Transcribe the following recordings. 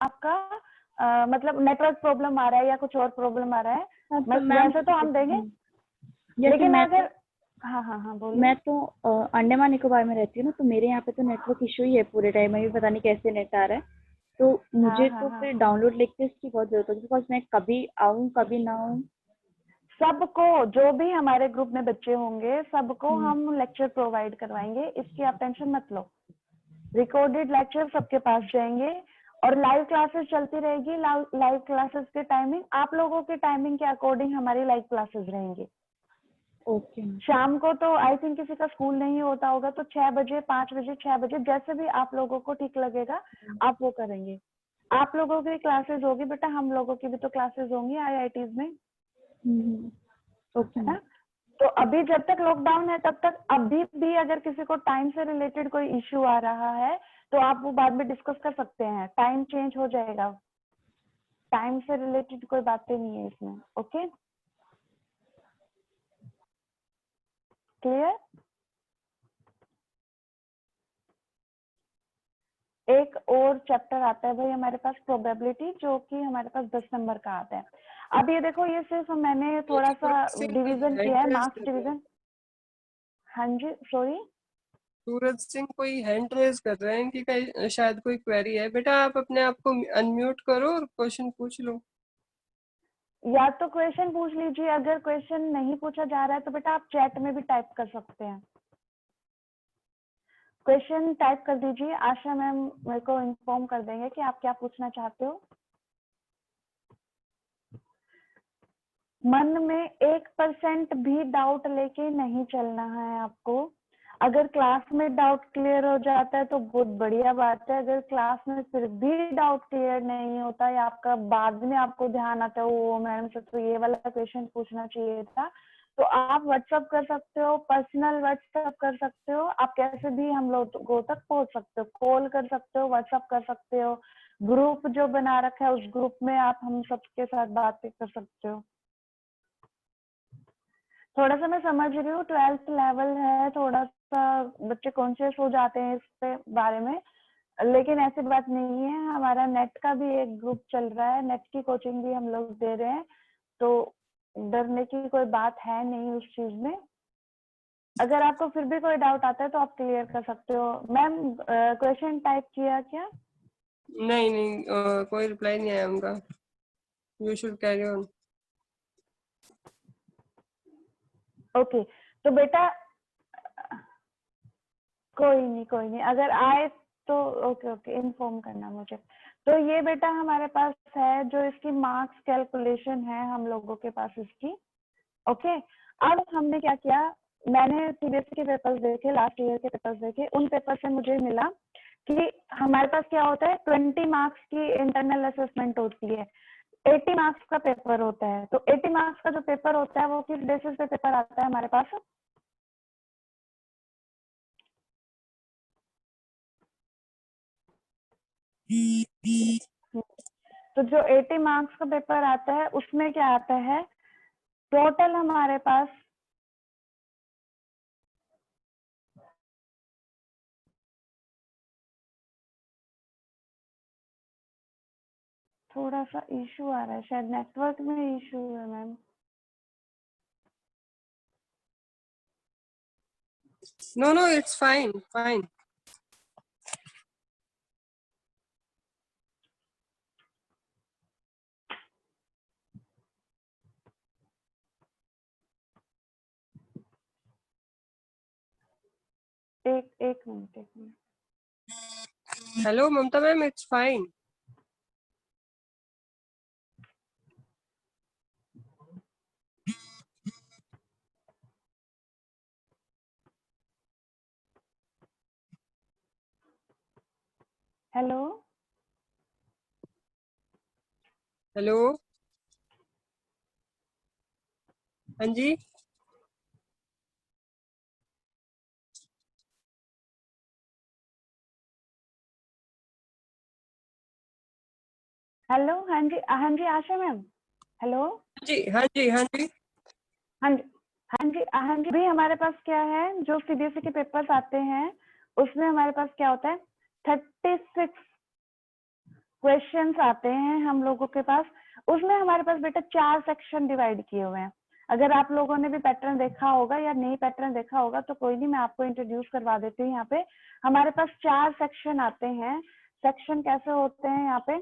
आपका मतलब network problem आ रहा है या कुछ और प्रॉब्लम आ रहा है, वैसे तो हम देंगे, लेकिन अगर हाँ बोलिए। मैं तो अंडमान निकोबार में रहती हूँ ना, तो मेरे यहाँ पे तो नेटवर्क इशू ही है पूरे टाइम में, भी पता नहीं कैसे नेट आ रहा है। तो मुझे तो फिर डाउनलोड लेक्चर्स की बहुत जरूरत है, बिकॉज मैं कभी आऊँ कभी ना आऊँ। सबको, जो भी हमारे ग्रुप में बच्चे होंगे सबको हम लेक्चर प्रोवाइड करवाएंगे, इसकी आप टेंशन मत लो। रिकॉर्डेड लेक्चर सबके पास जाएंगे और लाइव क्लासेस चलती रहेगी। लाइव क्लासेस के टाइमिंग आप लोगों के टाइमिंग के अकॉर्डिंग हमारी लाइव क्लासेस रहेंगी। ओके। शाम को तो आई थिंक किसी का स्कूल नहीं होता होगा, तो 6 बजे 5 बजे 6 बजे जैसे भी आप लोगों को ठीक लगेगा आप वो करेंगे। आप लोगों की क्लासेस होगी बेटा, हम लोगों की भी तो क्लासेस होंगी IITs में, ओके है ना। तो अभी जब तक लॉकडाउन है तब तक अभी भी अगर किसी को टाइम से रिलेटेड कोई इश्यू आ रहा है तो आप वो बाद में डिस्कस कर सकते हैं। टाइम चेंज हो जाएगा, टाइम से रिलेटेड कोई बातें नहीं है इसमें। Okay, clear. एक और चैप्टर आता है भाई हमारे पास, प्रोबेबिलिटी, जो कि हमारे पास 10 नंबर का आता है। अब ये देखो, ये सिर्फ मैंने थोड़ा सा डिवीजन किया है, मार्क्स डिवीजन। हाँ जी, सॉरी सूरज सिंह कोई हैंड रेज कर रहे हैं कि शायद कोई क्वेरी है। बेटा आप अपने आप को अनम्यूट करो और क्वेश्चन पूछ लो। या तो क्वेश्चन पूछ लीजिए, अगर क्वेश्चन नहीं पूछा जा रहा है तो बेटा आप चैट में भी टाइप कर सकते हैं। क्वेश्चन टाइप कर दीजिए, आशा मैम मेरे को इन्फॉर्म कर देंगे कि आप क्या पूछना चाहते हो। मन में 1% भी डाउट लेके नहीं चलना है आपको। अगर क्लास में डाउट क्लियर हो जाता है तो बहुत बढ़िया बात है। अगर क्लास में फिर भी डाउट क्लियर नहीं होता या आपका बाद में आपको ध्यान आता है वो मैडम से तो ये वाला क्वेश्चन पूछना चाहिए था, तो आप व्हाट्सअप कर सकते हो, पर्सनल व्हाट्सअप कर सकते हो, आप कैसे भी हम लोगों तक पहुंच सकते हो, कॉल कर सकते हो, व्हाट्सअप कर सकते हो, ग्रुप जो बना रखा है उस ग्रुप में आप हम सबके साथ बातें कर सकते हो। थोड़ा सा मैं समझ रही हूँ 12th लेवल है, थोड़ा सा बच्चे कॉन्शियस हो जाते हैं इस पे बारे में, लेकिन ऐसी बात नहीं है। हमारा नेट का भी एक ग्रुप चल रहा है, नेट की कोचिंग भी हम लोग दे रहे हैं, तो डरने की कोई बात है नहीं उस चीज में। अगर आपको फिर भी कोई डाउट आता है तो आप क्लियर कर सकते हो। मैम क्वेश्चन टाइप किया क्या? नहीं कोई रिप्लाई नहीं आया उनका। You should carry on. Okay, तो बेटा कोई नहीं, अगर आए तो ओके इन्फॉर्म करना मुझे। तो ये बेटा हमारे पास है जो इसकी मार्क्स कैलकुलेशन है हम लोगों के पास इसकी। ओके, अब हमने क्या किया, मैंने सीबीएसई के पेपर्स देखे, लास्ट ईयर के पेपर्स देखे, उन पेपर से मुझे मिला कि हमारे पास क्या होता है, 20 मार्क्स की इंटरनल असेसमेंट होती है, 80 मार्क्स का पेपर होता है। तो 80 मार्क्स का जो पेपर होता है वो किस बेसिस पे पेपर आता है हमारे पास? तो जो 80 मार्क्स का पेपर आता है उसमें क्या आता है, टोटल हमारे पास थोड़ा सा इशू आ रहा है, शायद नेटवर्क में इशू है मैम। No it's fine. एक मिनट। Hello Mamta ma'am, it's fine. Hello hello, हाँ जी। हेलो, हाँ जी आशा मैम, हेलो। हाँ जी। हाँ जी हाँ जी, भी हमारे पास क्या है, जो सीबीएसई के पेपर्स आते हैं उसमें हमारे पास क्या होता है, 36 क्वेश्चंस आते हैं हम लोगों के पास, उसमें हमारे पास बेटा 4 सेक्शन डिवाइड किए हुए हैं। अगर आप लोगों ने भी पैटर्न देखा होगा या नहीं पैटर्न देखा होगा तो कोई नहीं, मैं आपको इंट्रोड्यूस करवा देती हूँ। यहाँ पे हमारे पास 4 सेक्शन आते हैं। सेक्शन कैसे होते हैं यहाँ पे,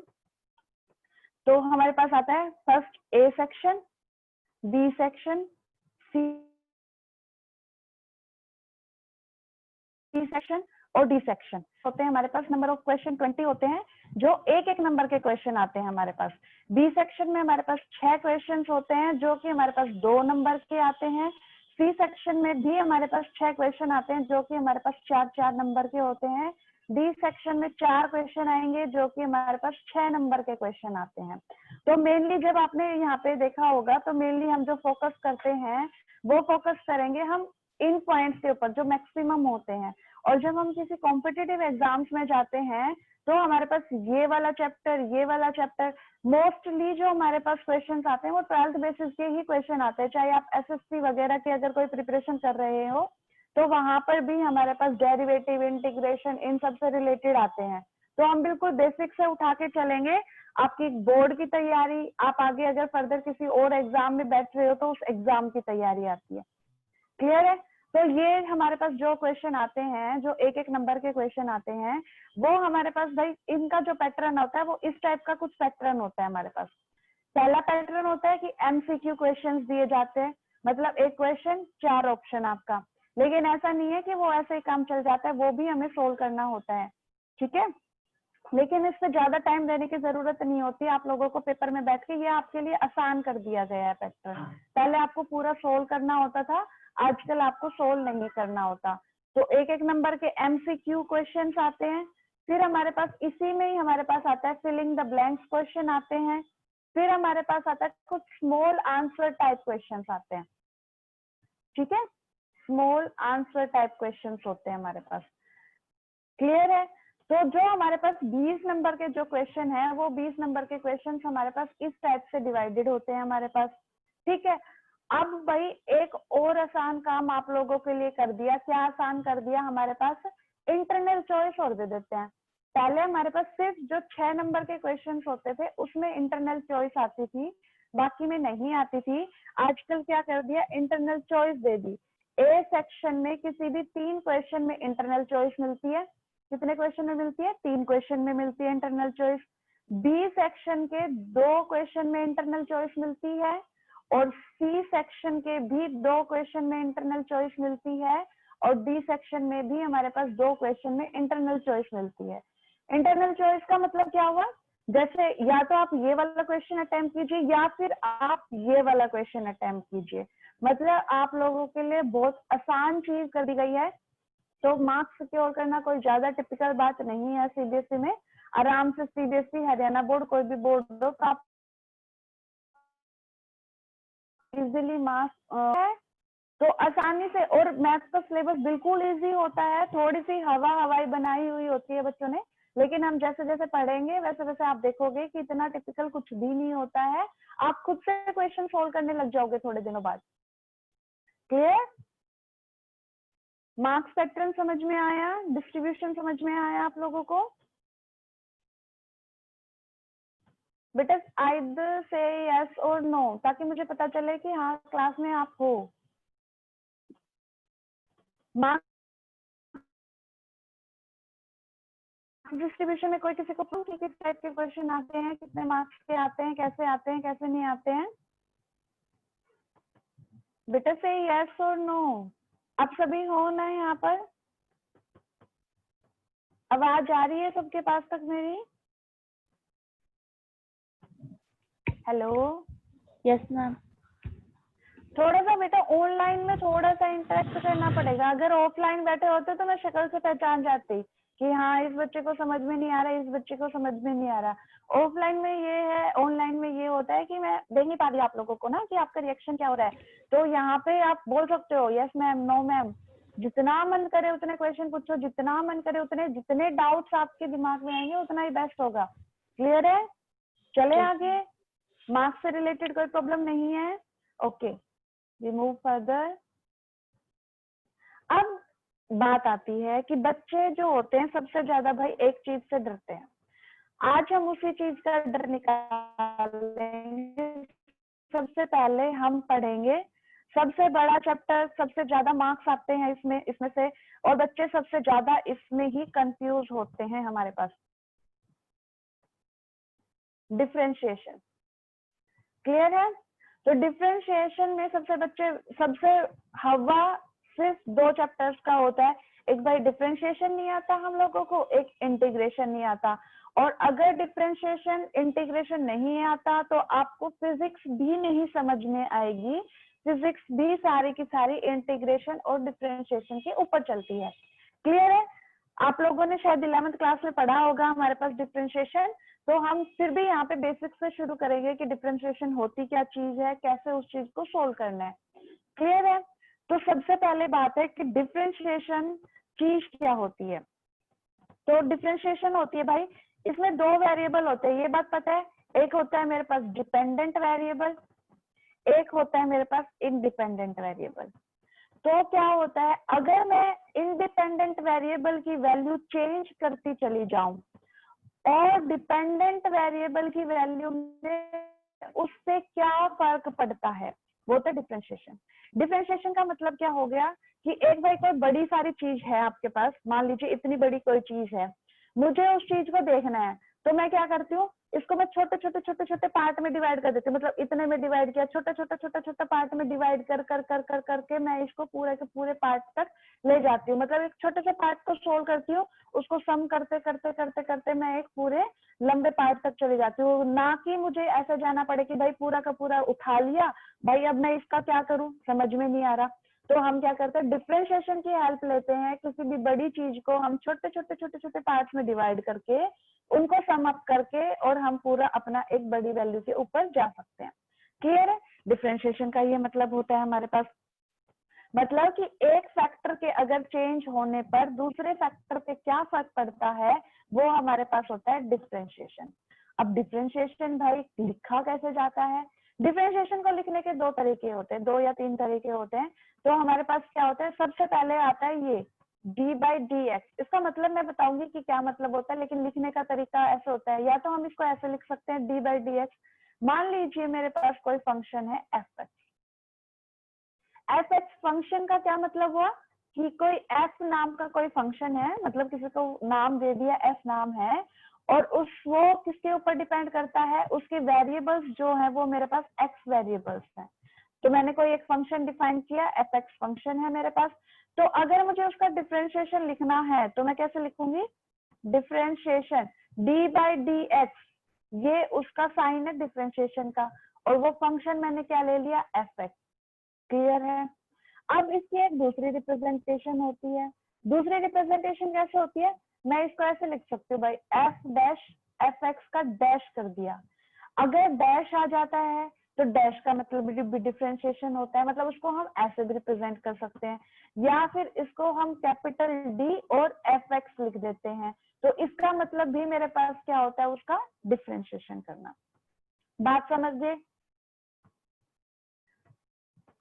तो हमारे पास आता है first A section, B section, C section और डी सेक्शन होते हैं। हमारे पास नंबर ऑफ क्वेश्चन 20 होते हैं, जो एक एक नंबर के क्वेश्चन आते हैं हमारे पास। बी सेक्शन में हमारे पास 6 क्वेश्चन होते हैं, जो कि हमारे पास 2 नंबर के आते हैं। सी सेक्शन में भी हमारे पास 6 क्वेश्चन आते हैं, जो कि हमारे पास 4-4 नंबर के होते हैं। डी सेक्शन में 4 क्वेश्चन आएंगे, जो कि हमारे पास 6 नंबर के क्वेश्चन आते हैं। तो मेनली जब आपने यहाँ पे देखा होगा तो मेनली हम जो फोकस करते हैं वो फोकस करेंगे हम इन पॉइंट्स के ऊपर जो मैक्सिमम होते हैं। और जब हम किसी कॉम्पिटिटिव एग्जाम्स में जाते हैं तो हमारे पास ये वाला चैप्टर मोस्टली जो हमारे पास क्वेश्चंस आते हैं वो 12th बेसिस के ही क्वेश्चन आते हैं। चाहे आप एसएससी वगैरह की अगर कोई प्रिपरेशन कर रहे हो तो वहां पर भी हमारे पास डेरिवेटिव, इंटीग्रेशन, इन सब से रिलेटेड आते हैं। तो हम बिल्कुल बेसिक से उठा के चलेंगे। आपकी बोर्ड की तैयारी, आप आगे अगर फर्दर किसी और एग्जाम में बैठ रहे हो तो उस एग्जाम की तैयारी आती है। क्लियर है? तो ये हमारे पास जो क्वेश्चन आते हैं, जो एक एक नंबर के क्वेश्चन आते हैं, वो हमारे पास भाई इनका जो पैटर्न होता है वो इस टाइप का कुछ पैटर्न होता है हमारे पास। पहला पैटर्न होता है कि एमसीक्यू क्वेश्चंस दिए जाते हैं, मतलब एक क्वेश्चन 4 ऑप्शन आपका। लेकिन ऐसा नहीं है कि वो ऐसे ही काम चल जाता है, वो भी हमें सोल्व करना होता है। ठीक है, लेकिन इससे ज्यादा टाइम देने की जरूरत नहीं होती। आप लोगों को पेपर में बैठ के ये आपके लिए आसान कर दिया गया है पैटर्न। पहले आपको पूरा सोल्व करना होता था, आजकल आपको सोल्व नहीं करना होता। तो एक एक नंबर के एमसीक्यू क्वेश्चंस आते हैं। फिर हमारे पास इसी में ही हमारे पास आता है फिलिंग द ब्लैंक्स क्वेश्चन आते हैं। फिर हमारे पास आता है कुछ स्मॉल आंसर टाइप क्वेश्चंस आते हैं। ठीक है, स्मॉल आंसर टाइप क्वेश्चंस होते हैं हमारे पास। क्लियर है? तो जो हमारे पास 20 नंबर के जो क्वेश्चन है वो 20 नंबर के क्वेश्चन हमारे पास इस टाइप से डिवाइडेड होते हैं हमारे पास। ठीक है, अब भाई एक और आसान काम आप लोगों के लिए कर दिया। क्या आसान कर दिया? हमारे पास इंटरनल चॉइस और दे देते हैं। पहले हमारे पास सिर्फ जो 6 नंबर के क्वेश्चन होते थे उसमें इंटरनल चॉइस आती थी, बाकी में नहीं आती थी। आजकल क्या कर दिया, internal choice they the. A section में किसी भी 3 क्वेश्चन में इंटरनल चॉइस मिलती है। कितने क्वेश्चन में मिलती है? 3 क्वेश्चन में मिलती है इंटरनल चॉइस। बी सेक्शन के 2 क्वेश्चन में इंटरनल चॉइस मिलती है और सी सेक्शन के भी 2 क्वेश्चन में इंटरनल चॉइस मिलती है और डी सेक्शन में भी हमारे पास 2 क्वेश्चन में इंटरनल चॉइस मिलती है। इंटरनल चॉइस का मतलब क्या हुआ? जैसे या तो आप ये वाला क्वेश्चन अटेम्प्ट कीजिए या फिर आप ये वाला क्वेश्चन अटेम्प्ट कीजिए। मतलब आप लोगों के लिए बहुत आसान चीज कर दी गई है। तो मार्क्स सिक्योर करना कोई ज्यादा टिपिकल बात नहीं है सीबीएसई में। आराम से सीबीएसई, हरियाणा बोर्ड, कोई भी बोर्ड हो तो आप इजीली मार्क्स है तो आसानी से। और मैथ्स का सिलेबस बिल्कुल इजी होता है, थोड़ी सी हवाई बनाई हुई होती है बच्चों ने, लेकिन हम जैसे जैसे पढ़ेंगे वैसे वैसे आप देखोगे कि इतना टिपिकल कुछ भी नहीं होता है। आप खुद से क्वेश्चन सोल्व करने लग जाओगे थोड़े दिनों बाद। क्लियर? मार्क्स पैटर्न समझ में आया, डिस्ट्रीब्यूशन समझ में आया आप लोगों को? बेटा आइदर से यस और नो, ताकि मुझे पता चले कि हाँ क्लास में आप हो। मार्क्स डिस्ट्रीब्यूशन में कोई किसी को पूछ कि किस टाइप के क्वेश्चन आते हैं, कितने मार्क्स के आते हैं, कैसे नहीं आते हैं? बेटा से यस और नो, आप सभी हो ना यहाँ पर? आवाज आ रही है सबके पास तक मेरी? हेलो? Yes ma'am. थोड़ा सा बेटा ऑनलाइन में थोड़ा सा इंटरेक्ट करना पड़ेगा। अगर ऑफलाइन बैठे होते तो मैं शक्ल से पहचान जाती कि हाँ इस बच्चे को समझ में नहीं आ रहा, इस बच्चे को समझ में नहीं आ रहा। ऑफलाइन में ये है, ऑनलाइन में ये होता है कि मैं देख नहीं पा रही आप लोगों को ना कि आपका रिएक्शन क्या हो रहा है। तो यहाँ पे आप बोल सकते हो यस मैम, नो मैम, जितना मन करे उतने क्वेश्चन पूछो, जितना मन करे उतने, जितने डाउट्स आपके दिमाग में आएंगे उतना ही बेस्ट होगा। क्लियर है? चले आगे। मार्क्स से रिलेटेड कोई प्रॉब्लम नहीं है? Okay, we move further. अब बात आती है कि बच्चे जो होते हैं सबसे ज्यादा भाई एक चीज से डरते हैं। आज हम उसी चीज का डर निकालेंगे। सबसे पहले हम पढ़ेंगे सबसे बड़ा चैप्टर, सबसे ज्यादा मार्क्स आते हैं इसमें से, और बच्चे सबसे ज्यादा इसमें ही कंफ्यूज होते हैं हमारे पास, डिफरेंशिएशन। क्लियर है? तो डिफरेंशिएशन में सबसे हवा सिर्फ 2 चैप्टर्स का होता है। एक भाई डिफरेंशिएशन नहीं आता हम लोगों को, एक इंटीग्रेशन नहीं आता। और अगर डिफरेंशिएशन इंटीग्रेशन नहीं आता तो आपको फिजिक्स भी नहीं समझ में आएगी। फिजिक्स भी सारी की सारी इंटीग्रेशन और डिफरेंशिएशन के ऊपर चलती है। क्लियर है? आप लोगों ने शायद 11th क्लास में पढ़ा होगा हमारे पास डिफरेंशिएशन। तो हम फिर भी यहाँ पे बेसिक्स से शुरू करेंगे कि डिफरेंशिएशन होती क्या चीज है, कैसे उस चीज को सोल्व करना है। क्लियर है? तो सबसे पहले बात है कि डिफरेंशिएशन चीज क्या होती है। तो डिफरेंशिएशन होती है भाई, इसमें 2 वेरिएबल होते हैं, ये बात पता है। एक होता है मेरे पास डिपेंडेंट वेरिएबल, एक होता है मेरे पास इंडिपेंडेंट वेरिएबल। तो क्या होता है, अगर मैं इंडिपेंडेंट वेरिएबल की वैल्यू चेंज करती चली जाऊं और डिपेंडेंट वेरिएबल की वैल्यू में उससे क्या फर्क पड़ता है, वो तो डिफरेंशिएशन। डिफरेंशिएशन का मतलब क्या हो गया कि एक भाई कोई बड़ी सारी चीज है आपके पास, मान लीजिए इतनी बड़ी कोई चीज है, मुझे उस चीज को देखना है, तो मैं क्या करती हूँ, इसको मैं छोटे पार्ट में डिवाइड कर देती हूँ। मतलब इतने में डिवाइड किया, छोटा पार्ट में डिवाइड करके मैं इसको पूरे के पूरे पार्ट तक ले जाती हूँ। मतलब एक छोटे से पार्ट को सोल्व करती हूँ, उसको सम करते मैं एक पूरे लंबे पार्ट तक चली जाती हूँ। ना कि मुझे ऐसा जाना पड़े कि भाई पूरा का पूरा उठा लिया, भाई अब मैं इसका क्या करूं, समझ में नहीं आ रहा। तो हम क्या करते हैं, डिफरेंशिएशन की हेल्प लेते हैं। किसी भी बड़ी चीज को हम छोटे पार्ट्स में डिवाइड करके उनको सम अप करके और हम पूरा अपना एक बड़ी वैल्यू के ऊपर जा सकते हैं। क्लियर है? डिफरेंशिएशन का ये मतलब होता है हमारे पास, मतलब कि एक फैक्टर के अगर चेंज होने पर दूसरे फैक्टर पे क्या फर्क पड़ता है, वो हमारे पास होता है डिफरेंशिएशन। अब डिफरेंशिएशन भाई लिखा कैसे जाता है? डिफरेंशिएशन को लिखने के 2 तरीके होते हैं, 2 या 3 तरीके होते हैं। तो हमारे पास क्या होता है, सबसे पहले आता है ये d/dx। इसका मतलब मैं बताऊंगी कि क्या मतलब होता है, लेकिन लिखने का तरीका ऐसे होता है। या तो हम इसको ऐसे लिख सकते हैं d/dx। मान लीजिए मेरे पास कोई फंक्शन है f(x). f(x) फंक्शन का क्या मतलब हुआ कि कोई f नाम का कोई फंक्शन है, मतलब किसी को नाम दे दिया f नाम है, और वो किसके ऊपर डिपेंड करता है, उसके वेरिएबल्स जो है वो मेरे पास x वेरिएबल्स हैं। तो मैंने कोई एक फंक्शन डिफाइन किया, f(x) फंक्शन है मेरे पास। तो अगर मुझे उसका डिफरेंशिएशन लिखना है तो मैं कैसे लिखूंगी, डिफरेंशिएशन d/dx, ये उसका साइन है डिफरेंशिएशन का, और वो फंक्शन मैंने क्या ले लिया, f(x). क्लियर है? अब इसकी एक दूसरी रिप्रेजेंटेशन होती है। दूसरी रिप्रेजेंटेशन कैसे होती है, मैं इसको ऐसे लिख सकती हूँ भाई, f(x) का डैश कर दिया। अगर डैश आ जाता है तो डैश का मतलब भी डिफरेंशिएशन होता है, मतलब उसको हम ऐसे भी रिप्रेजेंट कर सकते हैं, या फिर इसको हम कैपिटल D और f(x) लिख देते हैं। तो इसका मतलब भी मेरे पास क्या होता है, उसका डिफरेंशिएशन करना। बात समझ गए?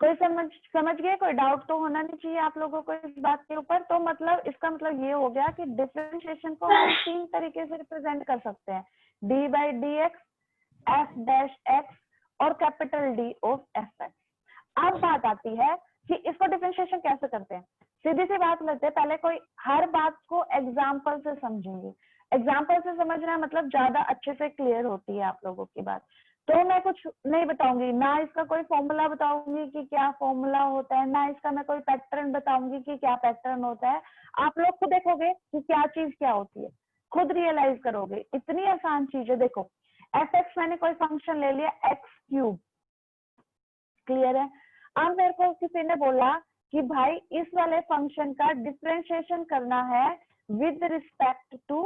कोई समझ गए? कोई डाउट तो होना नहीं चाहिए आप लोगों को इस बात के ऊपर। तो मतलब इसका मतलब ये हो गया कि डिफरेंशिएशन को हम 3 तरीके से रिप्रेजेंट कर सकते हैं, d/dx, f(x) और कैपिटल D ऑफ f(x). अब बात आती है कि इसको डिफरेंशिएशन कैसे करते हैं। सीधी सी बात लेते हैं, पहले कोई हर बात को एग्जाम्पल से समझेंगे। एग्जाम्पल से समझना मतलब ज्यादा अच्छे से क्लियर होती है आप लोगों की बात। तो मैं कुछ नहीं बताऊंगी, ना इसका कोई फॉर्मूला बताऊंगी कि क्या फॉर्मूला होता है, ना इसका मैं कोई पैटर्न बताऊंगी कि क्या पैटर्न होता है। आप लोग खुद देखोगे कि क्या चीज क्या होती है, खुद रियलाइज करोगे। इतनी आसान चीज है। देखो f(x) मैंने कोई फंक्शन ले लिया x³। क्लियर है? अब मेरे को किसी ने बोला कि भाई इस वाले फंक्शन का डिफरेंशिएशन करना है विद रिस्पेक्ट टू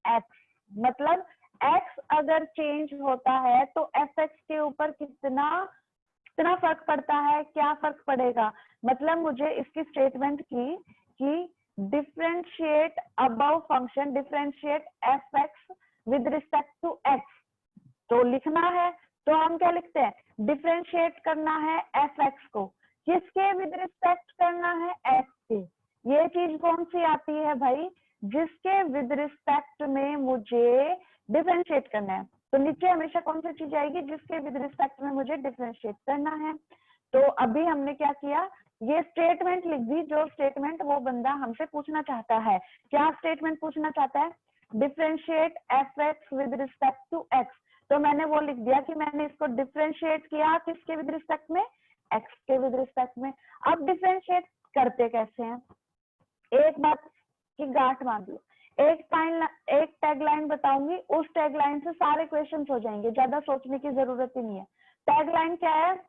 x। मतलब x अगर चेंज होता है तो f(x) के ऊपर कितना फर्क पड़ता है, क्या फर्क पड़ेगा। मतलब मुझे इसकी स्टेटमेंट की कि differentiate above function, differentiate f(x) with respect to x। तो लिखना है तो हम क्या लिखते हैं, डिफरेंशिएट करना है f(x) को, किसके विद रिस्पेक्ट करना है, x के। ये चीज कौन सी आती है भाई, जिसके विद रिस्पेक्ट में मुझे डिफरेंशिएट करना है। तो नीचे हमेशा कौन सी चीज आएगी, जिसके विद रिस्पेक्ट में मुझे डिफरेंशिएट करना है। तो अभी हमने क्या किया, ये स्टेटमेंट लिख दी, जो स्टेटमेंट वो बंदा हमसे पूछना चाहता है। क्या स्टेटमेंट पूछना चाहता है, differentiate F X with respect to X. तो मैंने वो लिख दिया कि मैंने इसको डिफरेंशिएट किया किसके विद रिस्पेक्ट में, एक्स के विद रिस्पेक्ट में। अब डिफरेंशिएट करते कैसे हैं, एक बात की गांठ बांध लो, एक टैगलाइन बताऊंगी, उस टैगलाइन से सारे क्वेश्चंस हो जाएंगे, ज्यादा सोचने की जरूरत ही नहीं है। टैगलाइन क्या है,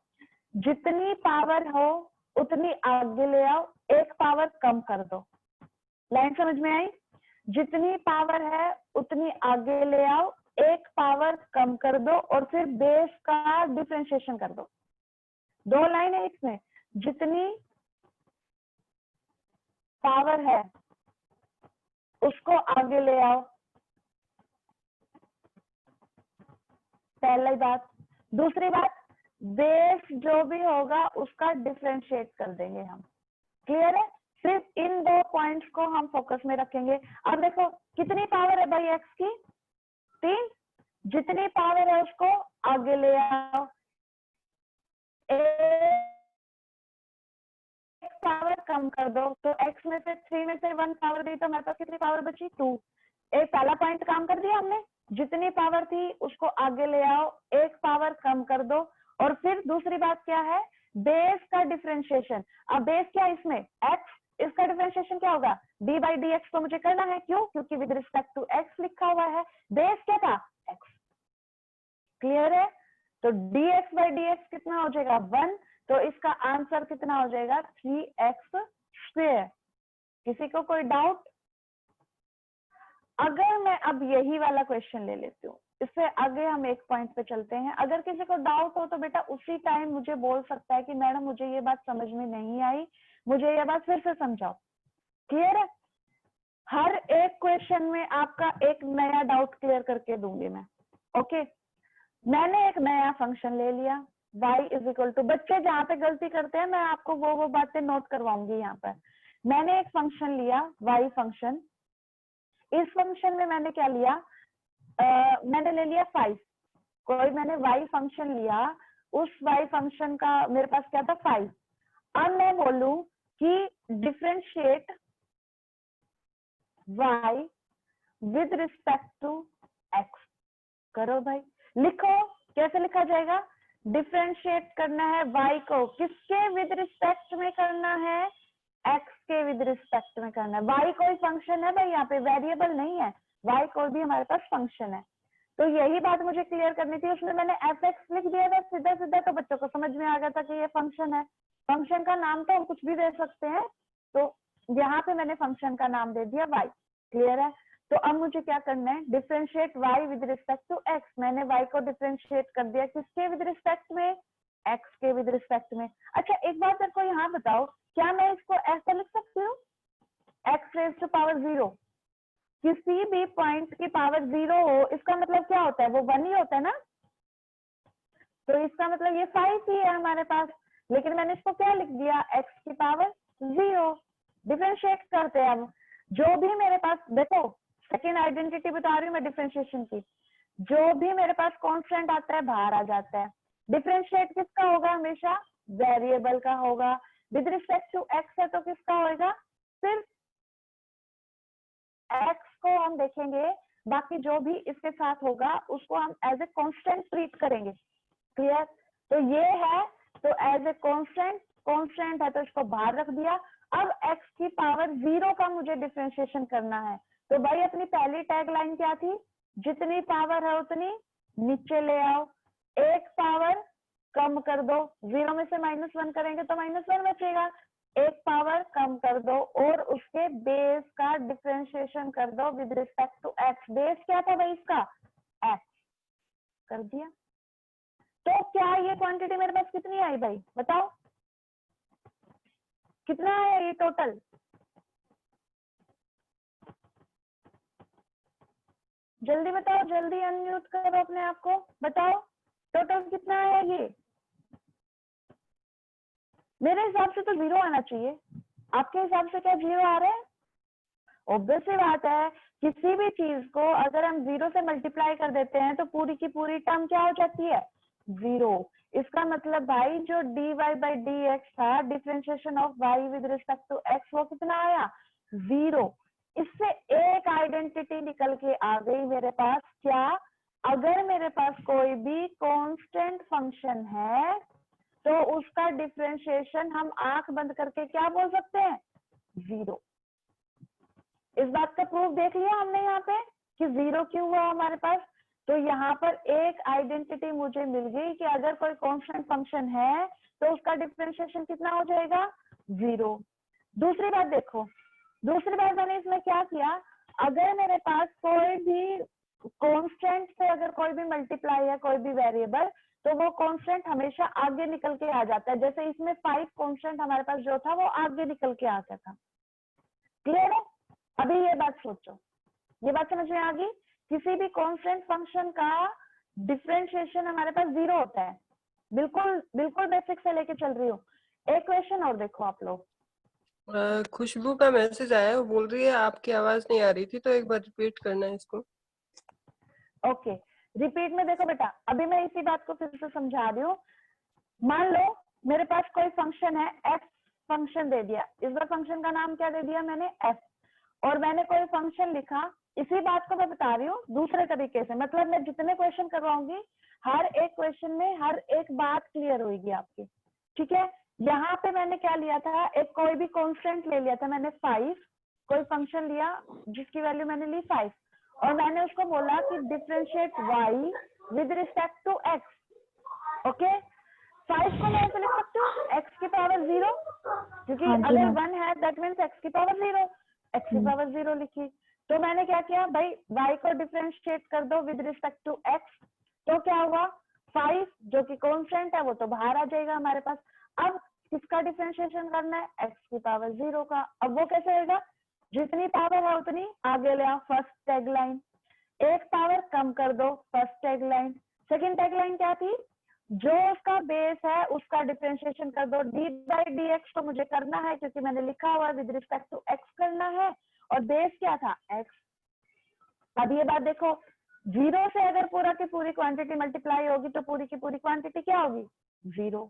जितनी पावर हो उतनी आगे ले आओ, एक पावर कम कर दो। लाइन समझ में आई, जितनी पावर है उतनी आगे ले आओ, एक पावर कम कर दो, और फिर बेस का डिफरेंशिएशन कर दो। दो लाइन है इसमें, जितनी पावर है उसको आगे ले आओ, पहली बात। दूसरी बात, बेस जो भी होगा उसका डिफरेंशिएट कर देंगे हम। क्लियर है, सिर्फ इन दो पॉइंट्स को हम फोकस में रखेंगे। अब देखो कितनी पावर है भाई एक्स की, 3, जितनी पावर है उसको आगे ले आओ, एक पावर कम कर दो। तो x में से 3 में से 1 पावर दी, तो हमारे पास कितनी पावर बची, 2। एक पहला पॉइंट काम कर दिया हमने, जितनी पावर थी उसको आगे ले आओ, एक पावर कम कर दो। और फिर दूसरी बात क्या है, बेस का डिफरेंशिएशन। अब बेस क्या है इसमें, x, इसका डिफरेंशिएशन क्या होगा, d बाई डी एक्स। तो मुझे करना है, क्यों, क्योंकि विद रिस्पेक्ट टू x लिखा हुआ है, बेस क्या था, x। क्लियर है, तो dx बाई डी एक्स कितना हो जाएगा, 1। तो इसका आंसर कितना हो जाएगा, 3x स्क्वायर। किसी को कोई डाउट? अगर मैं अब यही वाला क्वेश्चन ले लेती हूँ, इससे आगे हम एक पॉइंट पे चलते हैं। अगर किसी को डाउट हो तो बेटा उसी टाइम मुझे बोल सकता है कि मैडम मुझे ये बात समझ में नहीं आई, मुझे ये बात फिर से समझाओ। क्लियर है, हर एक क्वेश्चन में आपका एक नया डाउट क्लियर करके दूंगी मैं। ओके, मैंने एक नया फंक्शन ले लिया, y इज इक्वल टू, बच्चे जहाँ पे गलती करते हैं मैं आपको वो बातें नोट करवाऊंगी यहाँ पर। मैंने एक फंक्शन लिया y फंक्शन, इस फंक्शन में मैंने क्या लिया, मैंने ले लिया 5। कोई मैंने y फंक्शन लिया, उस y फंक्शन का मेरे पास क्या था, 5। अब मैं बोलूं कि differentiate y with respect to x, करो भाई, लिखो कैसे लिखा जाएगा। डिफरेंशिएट करना है y को, किसके विद रिस्पेक्ट में करना है, x के विद रिस्पेक्ट में करना है। y कोई फंक्शन है भाई, यहाँ पे वेरिएबल नहीं है, y कोई भी हमारे पास फंक्शन है। तो यही बात मुझे क्लियर करनी थी, उसमें मैंने fx लिख दिया था सीधा सीधा, तो बच्चों को समझ में आ गया था कि ये फंक्शन है। फंक्शन का नाम तो हम कुछ भी दे सकते हैं, तो यहाँ पे मैंने फंक्शन का नाम दे दिया y। क्लियर है, तो अब मुझे क्या करना है, differentiate y with respect to x। मैंने y को डिफरेंशिएट कर दिया, किसके विद रिस्पेक्ट में, x के विद रिस्पेक्ट में। अच्छा एक बात मेरे को यहाँ बताओ, क्या मैं इसको ऐसा लिख सकती हूँ, x रेज टू पावर 0, किसी भी पॉइंट की पावर 0 हो, इसका मतलब क्या होता है, वो 1 ही होता है ना। तो इसका मतलब ये 5 ही है हमारे पास, लेकिन मैंने इसको क्या लिख दिया, x की पावर 0। डिफरेंशिएट करते हैं अब, जो भी मेरे पास, देखो सेकेंड आइडेंटिटी बता रही हूँ मैं डिफरेंशिएशन की, जो भी मेरे पास कांस्टेंट आता है बाहर आ जाता है। डिफरेंशिएट किसका होगा, हमेशा वेरिएबल का होगा। विद रिस्पेक्ट टू x है तो किसका होगा, सिर्फ x को हम देखेंगे, बाकी जो भी इसके साथ होगा उसको हम एज ए कांस्टेंट ट्रीट करेंगे। क्लियर, तो ये है, तो एज ए कांस्टेंट है तो इसको बाहर रख दिया। अब x की पावर 0 का मुझे डिफरेंशिएशन करना है, तो भाई अपनी पहली टैग लाइन क्या थी, जितनी पावर है उतनी नीचे ले आओ, एक पावर कम कर दो, 0 में से -1 करेंगे तो -1 बचेगा, एक पावर कम कर दो और उसके बेस का डिफरेंशिएशन कर दो with respect to x। Base क्या था भाई इसका, x, कर दिया। तो क्या ये क्वांटिटी मेरे पास कितनी आई भाई, बताओ कितना है ये टोटल, जल्दी बताओ, जल्दी अनम्यूट करो अपने आप को, बताओ टोटल कितना है ये। मेरे हिसाब से तो 0 आना चाहिए, आपके हिसाब से क्या 0 आ रहा है, ऑब्वियस सी बात है, किसी भी चीज को अगर हम 0 से मल्टीप्लाई कर देते हैं तो पूरी की पूरी टर्म क्या हो जाती है, 0। इसका मतलब भाई जो dy by dx था, differentiation of y with respect to x, वो कितना आया, 0। इससे एक आइडेंटिटी निकल के आ गई मेरे पास, क्या, अगर मेरे पास कोई भी कांस्टेंट फंक्शन है तो उसका डिफरेंशिएशन हम आंख बंद करके क्या बोल सकते हैं, 0। इस बात का प्रूफ देख लिया हमने यहाँ पे कि 0 क्यों हुआ हमारे पास। तो यहाँ पर एक आइडेंटिटी मुझे मिल गई कि अगर कोई कांस्टेंट फंक्शन है तो उसका डिफरेंशिएशन कितना हो जाएगा, 0। दूसरी बात देखो, दूसरी बात मैंने इसमें क्या किया, अगर मेरे पास कोई भी कांस्टेंट से अगर कोई भी मल्टीप्लाई है, कोई भी वेरिएबल, तो वो कांस्टेंट हमेशा आगे निकल के आ जाता है। जैसे इसमें 5 कांस्टेंट हमारे पास जो था वो आगे निकल के आ गया था। क्लियर है? अभी ये बात सोचो, ये बात समझ में आ गई, किसी भी कांस्टेंट फंक्शन का डिफरेंशिएशन हमारे पास 0 होता है। बिल्कुल बिल्कुल बेसिक से लेके चल रही हूँ। एक क्वेश्चन और देखो आप लोग। खुशबू का मैसेज आया है, वो बोल रही है आपकी आवाज नहीं आ रही थी, तो एक बार रिपीट करना है इसको। ओके, रिपीट में देखो बेटा, अभी मैं इसी बात को फिर से समझा रही हूँ। मान लो मेरे पास कोई फंक्शन है, एफ फंक्शन दे दिया, इस बार फंक्शन का नाम क्या दे दिया मैंने, एफ, और मैंने कोई फंक्शन लिखा। इसी बात को मैं बता रही हूँ दूसरे तरीके से, मतलब मैं जितने क्वेश्चन करवाऊंगी हर एक क्वेश्चन में हर एक बात क्लियर होगी आपकी, ठीक है। यहाँ पे मैंने क्या लिया था, एक कोई भी कांस्टेंट ले लिया था मैंने 5, कोई फंक्शन लिया जिसकी वैल्यू मैंने ली 5, और मैंने उसको बोला कि differentiate y with respect to x। Okay, 5 को मैं ऐसे लिख सकती हूँ x की पावर 0, क्योंकि अगर 1 है दैट मीन्स x की पावर 0, x की पावर 0 लिखी। तो मैंने क्या किया भाई, y को डिफरेंशिएट कर दो विद रिस्पेक्ट टू x, तो क्या हुआ, 5 जो कि कांस्टेंट है वो तो बाहर आ जाएगा हमारे पास। अब किसका डिफरेंशिएशन करना है, x की पावर 0 का। अब वो कैसे होगा, जितनी पावर है उतनी आगे ले आओ, फर्स्ट टैग लाइन, एक पावर कम कर दो, first tag line. Second tag line क्या थी, जो उसका बेस है उसका डिफरेंशिएशन कर दो, डी बाई डी एक्स तो मुझे करना है क्योंकि मैंने लिखा हुआ है विद रिस्पेक्ट टू एक्स करना है, और बेस क्या था, एक्स। अब ये बात देखो, 0 से अगर पूरा की पूरी क्वांटिटी मल्टीप्लाई होगी तो पूरी की पूरी क्वांटिटी क्या होगी, 0।